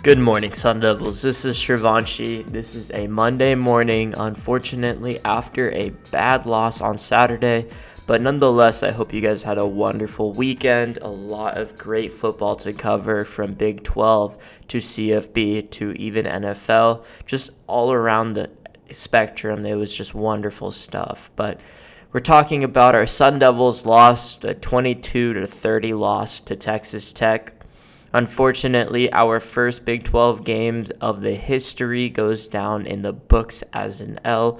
Good morning, Sun Devils. This is Trevenchy. This is a Monday morning, unfortunately, after a bad loss on Saturday. But nonetheless, I hope you guys had a wonderful weekend. A lot of great football to cover, from Big 12 to CFB to even NFL. Just all around the spectrum, it was just wonderful stuff. But we're talking about our Sun Devils lost, a 22-30 loss to Texas Tech. Unfortunately, our first Big 12 game of the history goes down in the books as an L.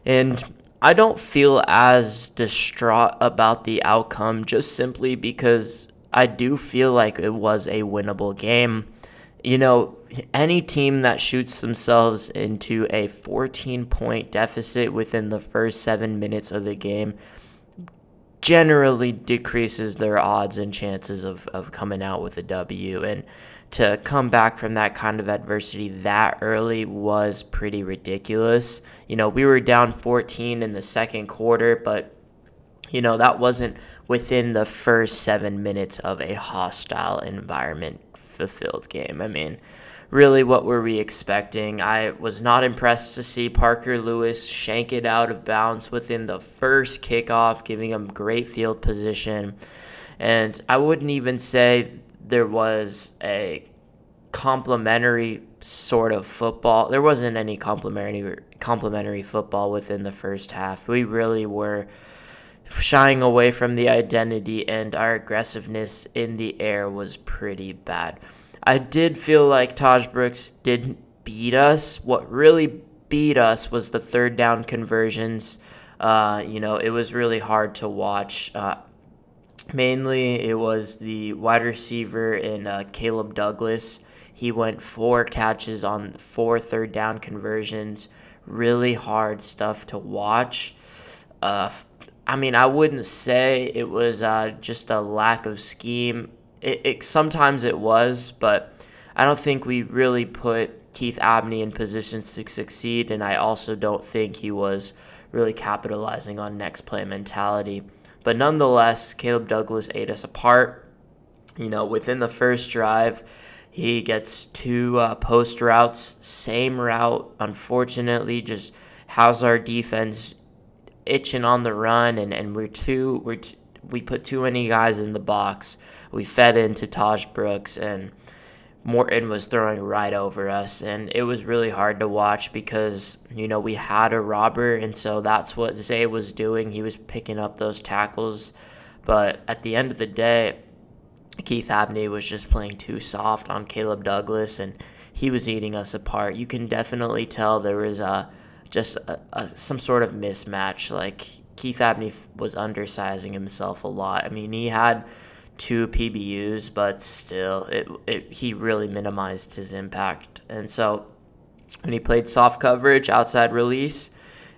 And I don't feel as distraught about the outcome, just simply because I do feel like it was a winnable game. You know, any team that shoots themselves into a 14-point deficit within the first 7 minutes of the game generally decreases their odds and chances of coming out with a W. And to come back from that kind of adversity that early was pretty ridiculous. You know, we were down 14 in the second quarter, but, you know, that wasn't within the first 7 minutes of a hostile environment fulfilled game. I mean, really, what were we expecting? I was not impressed to see Parker Lewis shank it out of bounds within the first kickoff, giving him great field position. And I wouldn't even say there was a complimentary sort of football. There wasn't any complimentary football within the first half. We really were shying away from the identity, and our aggressiveness in the air was pretty bad. I did feel like Taj Brooks didn't beat us. What really beat us was the third down conversions. It was really hard to watch. Mainly, it was the wide receiver in Caleb Douglas. He went 4 catches on 4 third down conversions. Really hard stuff to watch. I wouldn't say it was just a lack of scheme. It sometimes it was, but I don't think we really put Keith Abney in positions to succeed, and I also don't think he was really capitalizing on next play mentality. But nonetheless, Caleb Douglas ate us apart. You know, within the first drive, he gets 2 post routes, same route. Unfortunately, just how's our defense itching on the run, and we put too many guys in the box. We fed into Taj Brooks, and Morton was throwing right over us, and it was really hard to watch because, you know, we had a robber, and so that's what Zay was doing. He was picking up those tackles, but at the end of the day, Keith Abney was just playing too soft on Caleb Douglas, and he was eating us apart. You can definitely tell there was some sort of mismatch. Like, Keith Abney was undersizing himself a lot. I mean, he had 2 PBUs, but still, he really minimized his impact. And so when he played soft coverage, outside release,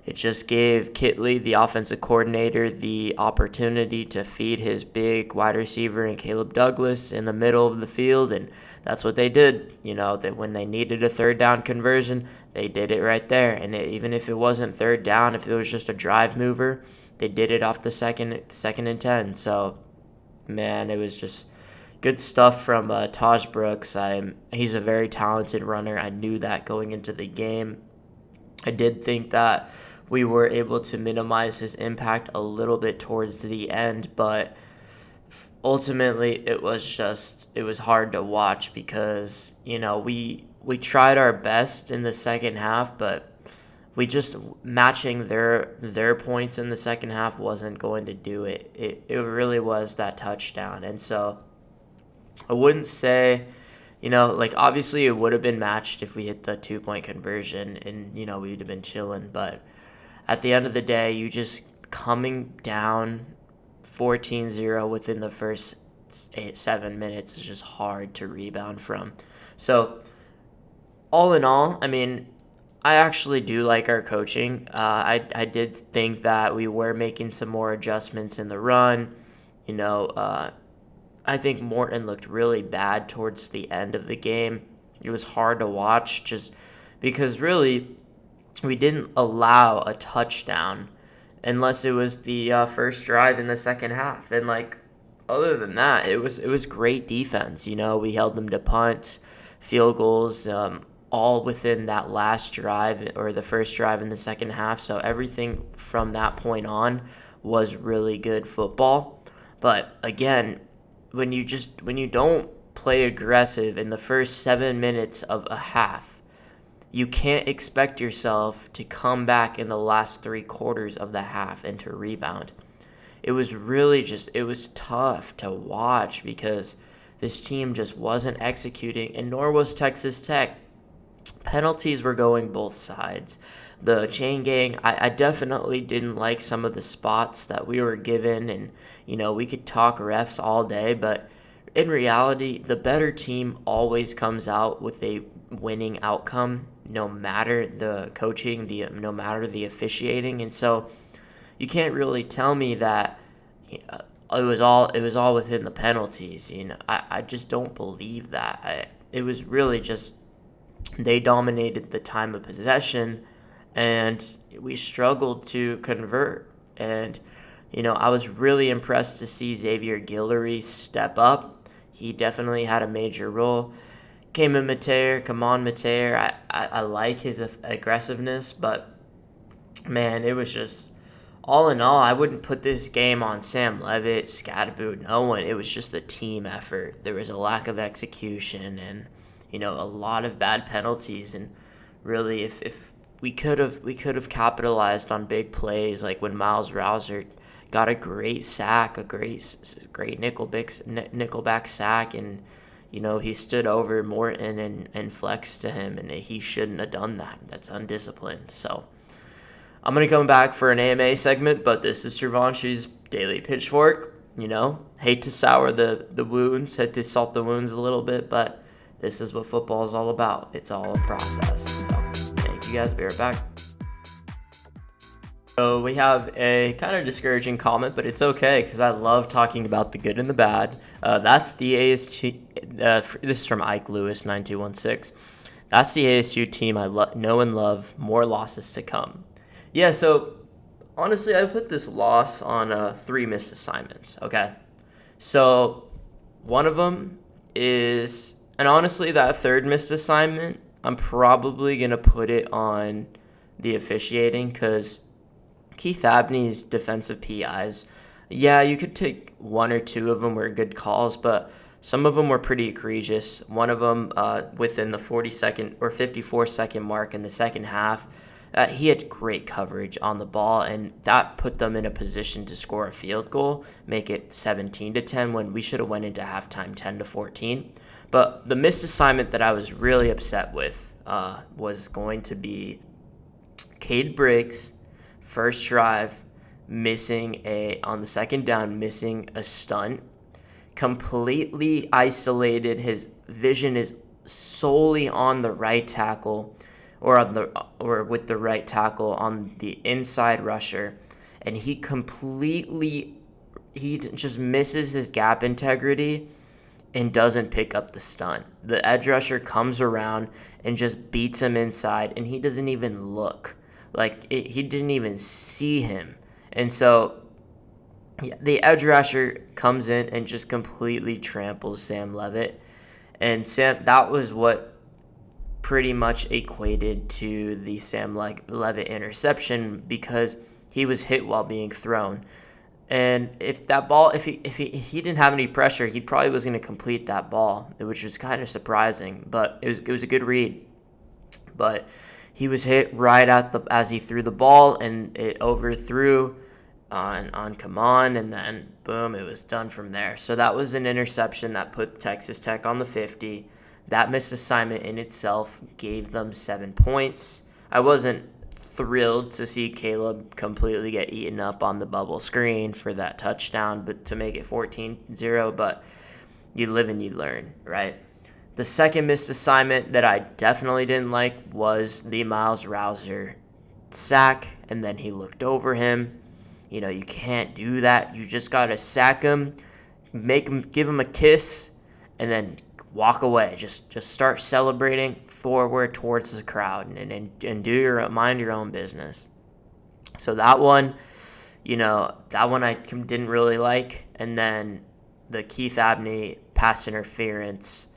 it just gave Kitley, the offensive coordinator, the opportunity to feed his big wide receiver and Caleb Douglas in the middle of the field, and that's what they did. You know, that when they needed a third down conversion, they did it right there. And even if it wasn't third down, if it was just a drive mover, they did it off the second and 10. So, man, it was just good stuff from Taj Brooks. He's a very talented runner. I knew that going into the game. I did think that we were able to minimize his impact a little bit towards the end, but ultimately it was hard to watch because, you know, we tried our best in the second half, but we just matching their points in the second half wasn't going to do it. It really was that touchdown. And so I wouldn't say, you know, like, obviously it would have been matched if we hit the 2-point conversion and, you know, we'd have been chilling. But at the end of the day, you just coming down 14-0 within the first 7 minutes is just hard to rebound from. So all in all, I mean, I actually do like our coaching. I did think that we were making some more adjustments in the run. You know, I think Morton looked really bad towards the end of the game. It was hard to watch just because really we didn't allow a touchdown unless it was the first drive in the second half. And, like, other than that, it was great defense. You know, we held them to punts. field goals, all within that last drive or the first drive in the second half. So everything from that point on was really good football. But again, when you don't play aggressive in the first 7 minutes of a half, you can't expect yourself to come back in the last 3/4 of the half and to rebound. It was really it was tough to watch because this team just wasn't executing, and nor was Texas Tech. Penalties were going both sides. The chain gang, I definitely didn't like some of the spots that we were given, and we could talk refs all day, but in reality, the better team always comes out with a winning outcome, no matter the coaching, no matter the officiating. And so you can't really tell me that it was all within the penalties. I just don't believe that. It was really just they dominated the time of possession, and we struggled to convert. And I was really impressed to see Xavier Guillory step up. He definitely had a major role. Come on, Mateer. I like his aggressiveness, but man, it was just all in all, I wouldn't put this game on Sam Leavitt, Scadaboo, no one. It was just a team effort. There was a lack of execution and a lot of bad penalties. And really, if we could have capitalized on big plays, like when Myles Rowser got a great sack, a great nickelback sack, and he stood over Morton and flexed to him, and he shouldn't have done that. That's undisciplined. So I'm going to come back for an AMA segment, but this is Trevenchy's Daily Pitchfork. Hate to sour the wounds, hate to salt the wounds a little bit, but this is what football is all about. It's all a process. So thank you guys. Be right back. So we have a kind of discouraging comment, but it's okay because I love talking about the good and the bad. That's the ASU. This is from Ike Lewis 9216. That's the ASU team I know and love. More losses to come. Yeah. So honestly, I put this loss on 3 missed assignments. Okay. So one of them is, and honestly, that third missed assignment, I'm probably gonna put it on the officiating because Keith Abney's defensive PIs, yeah, you could take 1 or 2 of them were good calls, but some of them were pretty egregious. One of them within the 40-second or 54-second mark in the second half, he had great coverage on the ball, and that put them in a position to score a field goal, make it 17-10 when we should have went into halftime 10-14. But the missed assignment that I was really upset with was going to be Cade Briggs. First drive, on the second down, missing a stunt. Completely isolated. His vision is solely on the right tackle or with the right tackle on the inside rusher. And he just misses his gap integrity and doesn't pick up the stunt. The edge rusher comes around and just beats him inside, and he doesn't even look. He didn't even see him. And so the edge rusher comes in and just completely tramples Sam Leavitt. And that was what pretty much equated to the Sam Leavitt interception because he was hit while being thrown. And if he didn't have any pressure, he probably was going to complete that ball, which was kind of surprising. But it was a good read. But he was hit right as he threw the ball, and it overthrew on come on, and then boom, it was done from there. So that was an interception that put Texas Tech on the 50. That missed assignment in itself gave them 7 points. I wasn't thrilled to see Caleb completely get eaten up on the bubble screen for that touchdown, but to make it 14-0, but you live and you learn, right? The second missed assignment that I definitely didn't like was the Myles Rowser sack, and then he looked over him. You can't do that. You just got to sack him, give him a kiss, and then walk away. Just start celebrating forward towards the crowd and mind your own business. So that one, I didn't really like. And then the Keith Abney pass interference,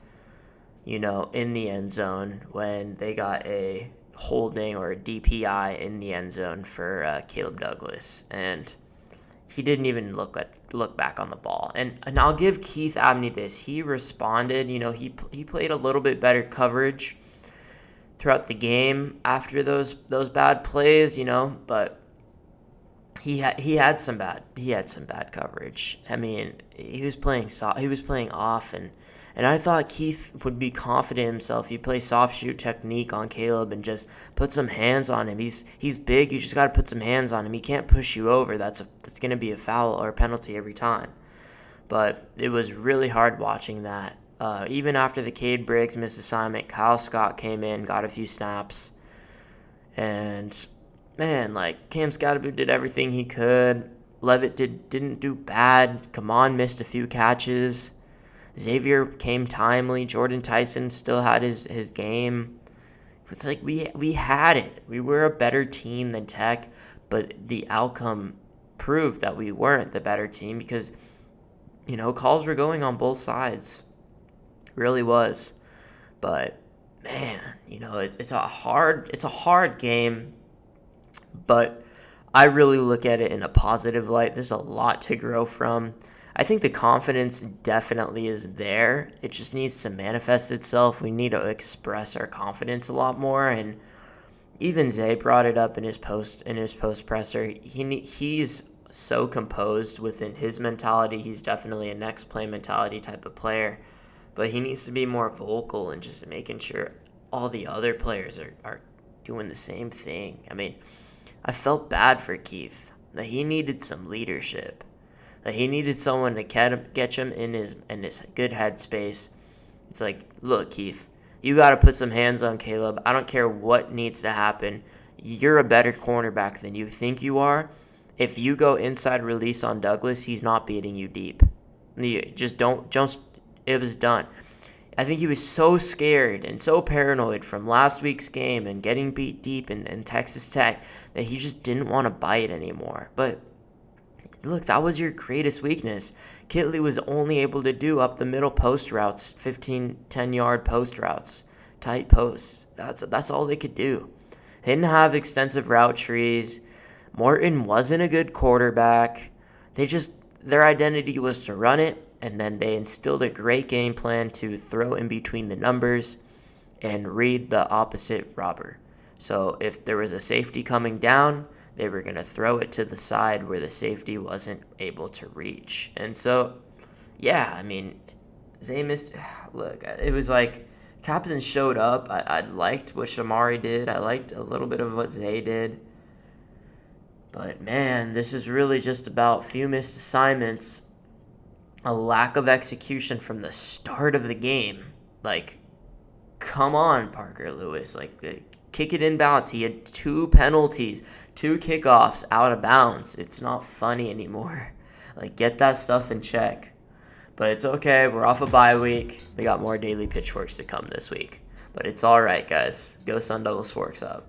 in the end zone when they got a holding or a DPI in the end zone for Caleb Douglas, and he didn't even look back on the ball. And I'll give Keith Abney this. He responded. He played a little bit better coverage throughout the game after those bad plays. But he had some bad coverage. I mean, he was playing off, and I thought Keith would be confident in himself. He play soft shoot technique on Caleb and just put some hands on him. He's big. You just got to put some hands on him. He can't push you over. That's going to be a foul or a penalty every time. But it was really hard watching that. Even after the Cade Briggs missed assignment, Kyle Scott came in, got a few snaps, and man, Cam Scatterbo did everything he could. Leavitt didn't do bad. Kamon missed a few catches. Xavier came timely. Jordan Tyson still had his game. It's we had it. We were a better team than Tech, but the outcome proved that we weren't the better team because, calls were going on both sides. It really was. But man, it's a hard game, but I really look at it in a positive light. There's a lot to grow from. I think the confidence definitely is there. It just needs to manifest itself. We need to express our confidence a lot more. And even Zay brought it up in his post presser. He's so composed within his mentality. He's definitely a next play mentality type of player. But he needs to be more vocal and just making sure all the other players are doing the same thing. I mean, I felt bad for Keith. That he needed some leadership. That he needed someone to catch him in his good headspace. It's look, Keith, you got to put some hands on Caleb. I don't care what needs to happen. You're a better cornerback than you think you are. If you go inside release on Douglas, he's not beating you deep. Just don't. It was done. I think he was so scared and so paranoid from last week's game and getting beat deep in Texas Tech that he just didn't want to bite anymore. But look, that was your greatest weakness. Kitley was only able to do up the middle post routes, 15, 10-yard post routes, tight posts. That's all they could do. They didn't have extensive route trees. Morton wasn't a good quarterback. Their identity was to run it, and then they instilled a great game plan to throw in between the numbers and read the opposite robber. So if there was a safety coming down, they were going to throw it to the side where the safety wasn't able to reach. And so, yeah, I mean, Zay missed. Look, it was Captain showed up. I liked what Shamari did. I liked a little bit of what Zay did. But, man, this is really just about few missed assignments, a lack of execution from the start of the game. Come on, Parker Lewis. Kick it in bounds. He had 2 penalties, 2 kickoffs out of bounds. It's not funny anymore. Get that stuff in check. But it's okay. We're off a bye week. We got more daily pitchforks to come this week. But it's all right, guys. Go Sun Devils Forks up.